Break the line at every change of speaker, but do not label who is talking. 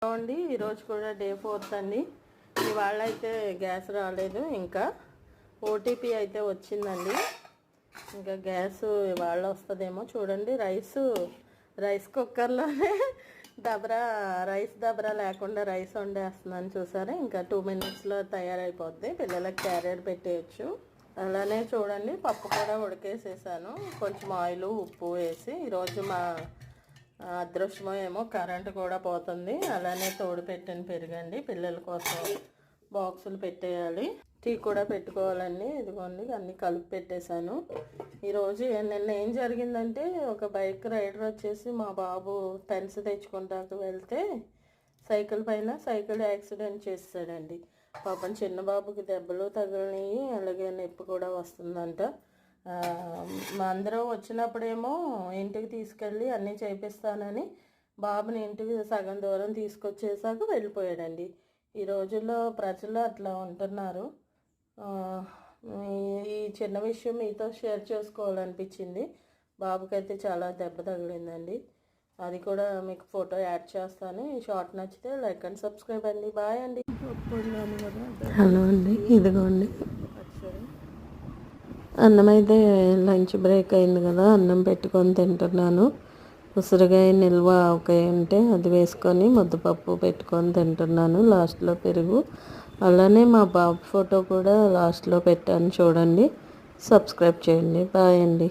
అండి ఈరోజు కూడా డే 4 అండి. ఇవాళ అయితే గ్యాస్ రాలేదు, ఇంకా ఓటీపీ అయితే వచ్చిందండి. ఇంకా గ్యాస్ ఇవాళ వస్తుందేమో చూడండి. రైస్ కుక్కర్లోనే రైస్ దబరా లేకుండా రైస్ వండేస్తున్నాను చూసారా. ఇంకా 2 minutesలో తయారైపోద్ది, పిల్లలకి క్యారియర్ పెట్టేయచ్చు. అలానే చూడండి పప్పు కూడా ఉడికేసేసాను, కొంచెం ఆయిల్ ఉప్పు వేసి. ఈరోజు మా అదృష్టమో ఏమో కరెంటు కూడా పోతుంది. అలానే తోడు పెట్టిన పెరుగండి, పిల్లల కోసం బాక్సులు పెట్టేయాలి. టీ కూడా పెట్టుకోవాలండి. ఇదిగోండి అన్నీ కలిపి పెట్టేశాను. ఈరోజు నిన్న ఏం జరిగిందంటే, ఒక బైక్ రైడర్ వచ్చేసి మా బాబు పెన్స్ తెచ్చుకుంటాకు వెళ్తే సైకిల్ యాక్సిడెంట్ చేసాడండి. పాపం చిన్న బాబుకి దెబ్బలు తగిలినాయి, అలాగే నొప్పి కూడా వస్తుందంట. మా అందరం వచ్చినప్పుడేమో ఇంటికి తీసుకెళ్ళి అన్నీ చేపిస్తానని బాబుని ఇంటికి సగం దూరం తీసుకొచ్చేసాక వెళ్ళిపోయాడండి. ఈ రోజుల్లో ప్రజలు అట్లా ఉంటున్నారు. ఈ చిన్న విషయం మీతో షేర్ చేసుకోవాలనిపించింది. బాబుకైతే చాలా దెబ్బ తగిలిందండి. అది కూడా మీకు ఫోటో యాడ్ చేస్తాను. ఈ షార్ట్ నచ్చితే లైక్ అండ్ సబ్స్క్రైబ్ అండి. బాయ్ అండి. హలో అండి, ఇదిగోండి అన్నం అయితే లంచ్ బ్రేక్ అయింది కదా, అన్నం పెట్టుకొని తింటున్నాను. ఉసిరికాయ నిల్వ ఆవకాయ ఉంటే అది వేసుకొని ముద్దపప్పు పెట్టుకొని తింటున్నాను. లాస్ట్లో పెరుగు. అలానే మా బాబు ఫోటో కూడా లాస్ట్లో పెట్టాను చూడండి. సబ్స్క్రైబ్ చేయండి. బాయ్ అండి.